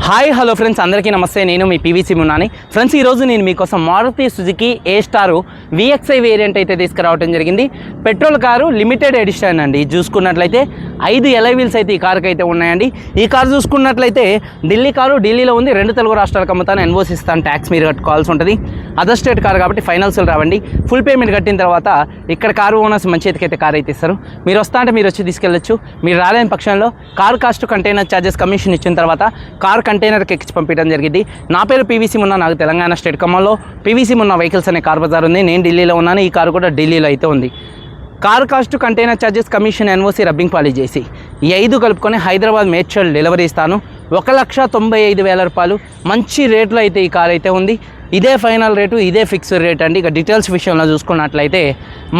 Hi hello friends, అందరికీ నమస్తే. నేను మీ పీవీసీ మున్నాని. ఫ్రెండ్స్, ఈరోజు నేను మీకోసం మారుతి సుజుకి ఏ స్టార్ విఎక్స్ఐ వేరియంట్ అయితే తీసుకురావడం జరిగింది. పెట్రోల్ కారు లిమిటెడ్ ఎడిషన్ అండి. చూసుకున్నట్లయితే 5 ఎలై వీల్స్ అయితే ఈ కార్కి అయితే ఉన్నాయండి. ఈ కారు చూసుకున్నట్లయితే ఢిల్లీ కారు, ఢిల్లీలో ఉంది. 2 తెలుగు రాష్ట్రాలకు అమ్ముతాను, ఎన్ఓసి ఇస్తాను, ట్యాక్స్ మీరు కట్టుకోవాల్సి ఉంటుంది. అదర్ స్టేట్ కారు కాబట్టి ఫైనాన్షియల్ రావండి. ఫుల్ పేమెంట్ కట్టిన తర్వాత ఇక్కడ కారు ఓనర్స్ మంచి చేతికైతే కారు అయితే ఇస్తారు. మీరు వస్తా అంటే మీరు వచ్చి తీసుకెళ్ళచ్చు. మీరు రాలేని పక్షంలో car cost, container charges, commission ఇచ్చిన తర్వాత కారు కంటైనర్కి ఎక్కించి పంపించడం జరిగింది. నా పేరు పీవీసీ మున్నా. నాకు తెలంగాణ స్టేట్ ఖమ్మంలో పీవీసీ మున్నా వెహికల్స్ అనే కార్ బజార్ ఉంది. నేను ఢిల్లీలో ఉన్నాను. ఈ కారు కూడా ఢిల్లీలో అయితే ఉంది. Car cost, container charges, commission, NOC, rubbing polish చేసి ఈ 5 కలుపుకొని హైదరాబాద్ మేడ్చల్ డెలివరీ ఇస్తాను. 1,95,000 రూపాయలు మంచి రేట్లో అయితే ఈ కార్ అయితే ఉంది. ఇదే ఫైనల్ రేటు, ఇదే ఫిక్స్డ్ రేట్ అండి. ఇక డీటెయిల్స్ విషయంలో చూసుకున్నట్లయితే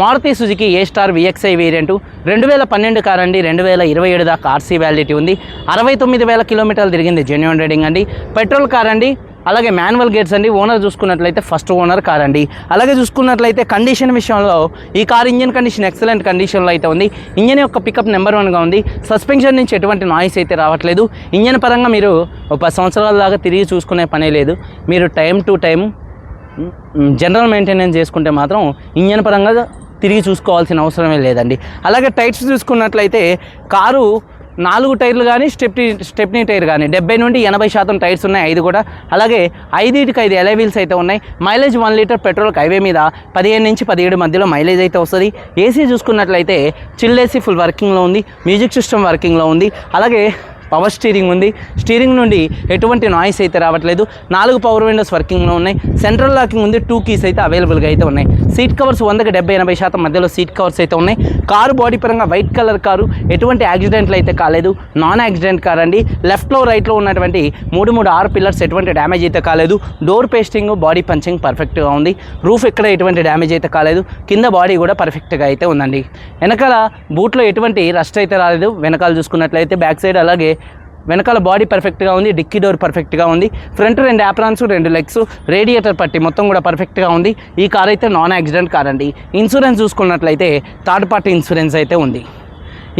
మారుతి సుజుకి ఏ స్టార్ విఎక్స్ఐ వేరియంటు 2012 కార్ అండి. 2027 దాకా ఆర్సీ వ్యాలిడిటీ ఉంది. 69,000 కిలోమీటర్లు తిరిగింది. జెన్యూన్ రేటింగ్ అండి. పెట్రోల్ కార్ అండి. అలాగే మాన్యువల్ గేట్స్ అండి. ఓనర్ చూసుకున్నట్లయితే ఫస్ట్ ఓనర్ కార్ అండి. అలాగే చూసుకున్నట్లయితే కండిషన్ విషయంలో ఈ కార్ ఇంజన్ కండిషన్ ఎక్సలెంట్ కండిషన్లో అయితే ఉంది. ఇంజన్ యొక్క పికప్ నెంబర్ 1గా ఉంది. సస్పెన్షన్ నుంచి ఎటువంటి నాయిస్ అయితే రావట్లేదు. ఇంజన్ పరంగా మీరు 10 సంవత్సరాల దాకా తిరిగి చూసుకునే పనే లేదు. మీరు time to time general maintenance చేసుకుంటే మాత్రం ఇంజన్ పరంగా తిరిగి చూసుకోవాల్సిన అవసరమే లేదండి. అలాగే టైర్స్ చూసుకున్నట్లయితే కారు 4 టైర్లు కానీ స్టెప్నీ టైర్ కానీ 70 నుండి 80% టైర్స్ ఉన్నాయి. 5 కూడా. అలాగే 5 ఎలై వీల్స్ అయితే ఉన్నాయి. మైలేజ్ 1 లీటర్ పెట్రోల్ హైవే మీద 15 నుంచి 17 మధ్యలో మైలేజ్ అయితే వస్తుంది. ఏసీ చూసుకున్నట్లయితే చిల్ ఏసీ ఫుల్ వర్కింగ్లో ఉంది. మ్యూజిక్ సిస్టమ్ వర్కింగ్లో ఉంది. అలాగే పవర్ స్టీరింగ్ ఉంది. స్టీరింగ్ నుండి ఎటువంటి నాయిస్ అయితే రావట్లేదు. 4 పవర్ విండోస్ వర్కింగ్లో ఉన్నాయి. సెంట్రల్ లాకింగ్ ఉంది. 2 కీస్ అయితే అవైలబుల్గా అయితే ఉన్నాయి. సీట్ కవర్స్ 100కి 70-80% మధ్యలో సీట్ కవర్స్ అయితే ఉన్నాయి. కారు బాడీ పరంగా వైట్ కలర్ కారు. ఎటువంటి యాక్సిడెంట్లు అయితే కాలేదు. నాన్ యాక్సిడెంట్ కార్ అండి. లెఫ్ట్లో రైట్లో ఉన్నటువంటి 3 పిల్లర్స్ ఎటువంటి డ్యామేజ్ అయితే కాలేదు. డోర్ పేస్టింగ్, బాడీ పంచింగ్ పర్ఫెక్ట్గా ఉంది. రూఫ్ ఎక్కడ ఎటువంటి డ్యామేజ్ అయితే కాలేదు. కింద బాడీ కూడా పర్ఫెక్ట్గా అయితే ఉందండి. వెనకాల బూట్లో ఎటువంటి రస్ట్ అయితే రాలేదు. వెనకాల చూసుకున్నట్లయితే బ్యాక్ సైడ్ అలాగే వెనకాల బాడీ పర్ఫెక్ట్గా ఉంది. డిక్కీ డోర్ పర్ఫెక్ట్గా ఉంది. ఫ్రంట్ 2 యాప్రాన్స్, 2 లెగ్స్, రేడియేటర్ పట్టి మొత్తం కూడా పర్ఫెక్ట్గా ఉంది. ఈ కార్ అయితే నాన్ యాక్సిడెంట్ కార్ అండి. ఇన్సూరెన్స్ చూసుకున్నట్లయితే థర్డ్ పార్టీ ఇన్సూరెన్స్ అయితే ఉంది.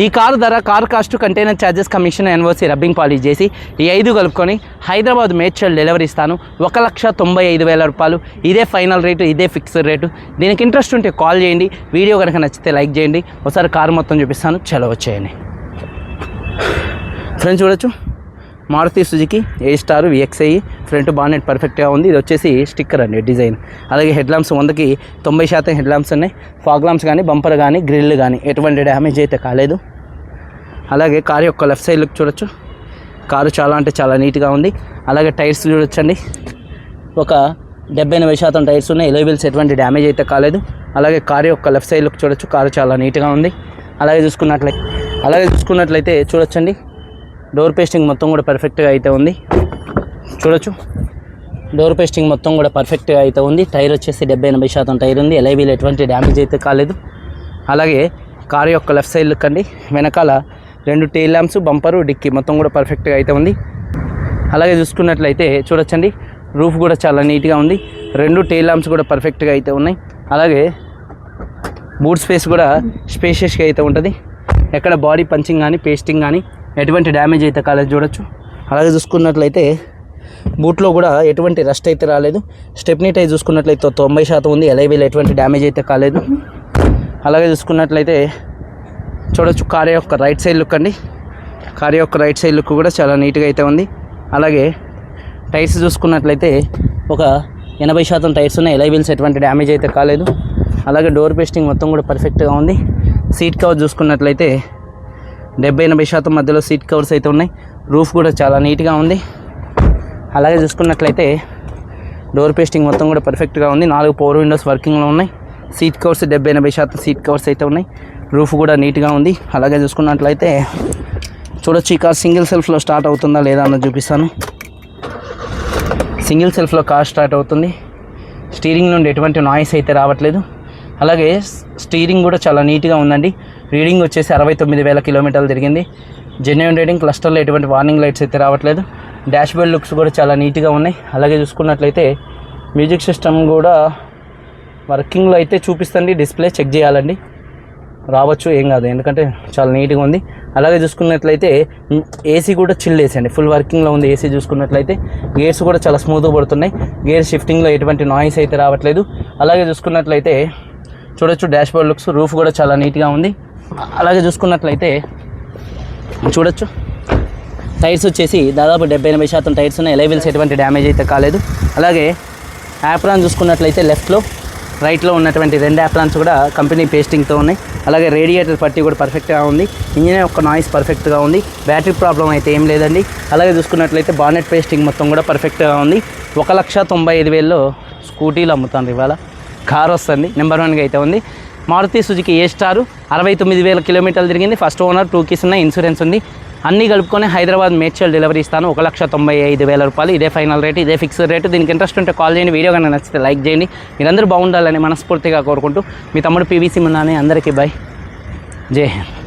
ఈ కారు ధర, car cost, container charges, commission, NOC, rubbing polish చేసి ఈ 5 కలుపుకొని హైదరాబాద్ మేడ్చల్ డెలివరీ ఇస్తాను. 1,95,000 రూపాయలు. ఇదే ఫైనల్ రేటు, ఇదే ఫిక్స్డ్ రేటు. దీనికి ఇంట్రెస్ట్ ఉంటే కాల్ చేయండి. వీడియో కనుక నచ్చితే లైక్ చేయండి. ఒకసారి కారు మొత్తం చూపిస్తాను. చలో వచ్చేయండి. ఫ్రెండ్స్, చూడొచ్చు మారుతి సుజుకి ఏ స్టార్ విఎక్స్ఐ. ఫ్రంట్ బానెట్ పర్ఫెక్ట్గా ఉంది. ఇది వచ్చేసి స్టిక్కర్ అండి, డిజైన్. అలాగే హెడ్ ల్యాంప్స్ 100కి 90% హెడ్ ల్యాంప్స్ ఉన్నాయి. ఫాగ్ ల్యాంప్స్ కానీ, బంపర్ కానీ, గ్రిల్ కానీ ఎటువంటి డ్యామేజ్ అయితే కాలేదు. అలాగే కారు యొక్క లెఫ్ట్ సైడ్ లుక్ చూడొచ్చు. కారు చాలా అంటే చాలా నీట్గా ఉంది. అలాగే టైర్స్ చూడొచ్చండి. ఒక 70-80% టైర్స్ ఉన్నాయి. ఎలై వీల్స్ ఎటువంటి డ్యామేజ్ అయితే కాలేదు. అలాగే కారు యొక్క లెఫ్ట్ సైడ్ లుక్ చూడొచ్చు. కారు చాలా నీట్గా ఉంది. అలాగే చూసుకున్నట్లయితే చూడొచ్చండి. డోర్ పేస్టింగ్ మొత్తం కూడా పర్ఫెక్ట్గా అయితే ఉంది. చూడొచ్చు, డోర్ పేస్టింగ్ మొత్తం కూడా పర్ఫెక్ట్గా అయితే ఉంది. టైర్ వచ్చేసి 70-80% టైర్ ఉంది. ఎలై వీల్ ఎటువంటి డ్యామేజ్ అయితే కాలేదు. అలాగే కారు యొక్క లెఫ్ట్ సైడ్ లుక్ అండి. వెనకాల 2 టెయిల్ ల్యాంప్స్, బంపరు, డిక్కీ మొత్తం కూడా పర్ఫెక్ట్గా అయితే ఉంది. అలాగే చూసుకున్నట్లయితే చూడొచ్చండి, రూఫ్ కూడా చాలా నీట్గా ఉంది. 2 టెయిల్ ల్యాంప్స్ కూడా పర్ఫెక్ట్గా అయితే ఉన్నాయి. అలాగే బూట్ స్పేస్ కూడా స్పేషియస్గా అయితే ఉంటుంది. ఎక్కడ బాడీ పంచింగ్ కానీ, పేస్టింగ్ కానీ ఎటువంటి డ్యామేజ్ అయితే కాలేదు. చూడొచ్చు. అలాగే చూసుకున్నట్లయితే బూట్లో కూడా ఎటువంటి రస్ట్ అయితే రాలేదు. స్టెప్నీ టైర్ చూసుకున్నట్లయితే 90% ఉంది. ఎలై వీల్ ఎటువంటి డ్యామేజ్ అయితే కాలేదు. అలాగే చూసుకున్నట్లయితే చూడొచ్చు, కారు యొక్క రైట్ సైడ్ లుక్ అండి. కారు యొక్క రైట్ సైడ్ లుక్ కూడా చాలా నీట్గా అయితే ఉంది. అలాగే టైర్స్ చూసుకున్నట్లయితే ఒక 80% టైర్స్ ఉన్నాయి. ఎలై వీల్స్ ఎటువంటి డ్యామేజ్ అయితే కాలేదు. అలాగే డోర్ పేస్టింగ్ మొత్తం కూడా పర్ఫెక్ట్గా ఉంది. సీట్ కవర్ చూసుకున్నట్లయితే 70-80% మధ్యలో సీట్ కవర్స్ అయితే ఉన్నాయి. రూఫ్ కూడా చాలా నీట్గా ఉంది. అలాగే చూసుకున్నట్లయితే డోర్ పేస్టింగ్ మొత్తం కూడా పర్ఫెక్ట్గా ఉంది. 4 పవర్ విండోస్ వర్కింగ్లో ఉన్నాయి. సీట్ కవర్స్ 70-80% సీట్ కవర్స్ అయితే ఉన్నాయి. రూఫ్ కూడా నీట్గా ఉంది. అలాగే చూసుకున్నట్లయితే చూడొచ్చు, ఈ కార్ సింగిల్ సెల్ఫ్లో స్టార్ట్ అవుతుందా లేదా అన్నది చూపిస్తాను. సింగిల్ సెల్ఫ్లో కార్ స్టార్ట్ అవుతుంది. స్టీరింగ్ నుండి ఎటువంటి నాయిస్ అయితే రావట్లేదు. అలాగే స్టీరింగ్ కూడా చాలా నీట్గా ఉందండి. రీడింగ్ వచ్చేసి 69,000 కిలోమీటర్లు తిరిగింది. Genuine reading. క్లస్టర్లో ఎటువంటి వార్నింగ్ లైట్స్ అయితే రావట్లేదు. డాష్ బోర్డ్ లుక్స్ కూడా చాలా నీట్గా ఉన్నాయి. అలాగే చూసుకున్నట్లయితే మ్యూజిక్ సిస్టమ్ కూడా వర్కింగ్లో అయితే చూపిస్తుంది. డిస్ప్లే చెక్ చేయాలండి. రావచ్చు, ఏం కాదు, ఎందుకంటే చాలా నీట్గా ఉంది. అలాగే చూసుకున్నట్లయితే ఏసీ కూడా చిల్ ఏసీ అండి, ఫుల్ వర్కింగ్లో ఉంది ఏసీ. చూసుకున్నట్లయితే గేర్స్ కూడా చాలా స్మూత్గా పడుతున్నాయి, గేర్ షిఫ్టింగ్లో ఎటువంటి నాయిస్ అయితే రావట్లేదు. అలాగే చూసుకున్నట్లయితే చూడొచ్చు డాష్ బోర్డ్ లుక్స్, రూఫ్ కూడా చాలా నీట్గా ఉంది. అలాగే చూసుకున్నట్లయితే చూడొచ్చు టైర్స్ వచ్చేసి దాదాపు 70-80% టైర్స్ ఉన్నాయి, ఎలైవిల్స్ ఎటువంటి డ్యామేజ్ అయితే కాలేదు. అలాగే యాప్రాన్ చూసుకున్నట్లయితే లెఫ్ట్లో రైట్లో ఉన్నటువంటి 2 యాప్రాన్స్ కూడా కంపెనీ పేస్టింగ్తో ఉన్నాయి. అలాగే రేడియేటర్ పట్టి కూడా పర్ఫెక్ట్గా ఉంది, ఇంజిన్ యొక్క నాయిస్ పర్ఫెక్ట్గా ఉంది, బ్యాటరీ ప్రాబ్లం అయితే ఏం లేదండి. అలాగే చూసుకున్నట్లయితే బానెట్ పేస్టింగ్ మొత్తం కూడా పర్ఫెక్ట్గా ఉంది. 1,95,000లో స్కూటీలు అమ్ముతాను, ఇవాళ కార్ వస్తుంది, నెంబర్ 1గా అయితే ఉంది. మారుతి సుజుకి ఏ స్టార్ 69,000 కిలోమీటర్లు తిరిగింది, ఫస్ట్ ఓనర్, 2 keys ఉన్నాయి, ఇన్సూరెన్స్ ఉంది. అన్నీ కలుపుకొని హైదరాబాద్ మేడ్చల్ డెలివరీ ఇస్తాను. 1,95,000 రూపాయలు, ఇదే ఫైనల్ రేట్, ఇదే ఫిక్స్డ్ రేటు. దీనికి ఇంట్రెస్ట్ ఉంటే కాల్ చేయండి, వీడియో కన్నా నచ్చితే లైక్ చేయండి. మీరందరూ బాగుండాలని మనస్ఫూర్తిగా కోరుకుంటూ మీ తమ్ముడు పీవీసీ మున్నాని. అందరికీ బై, జై హింద్.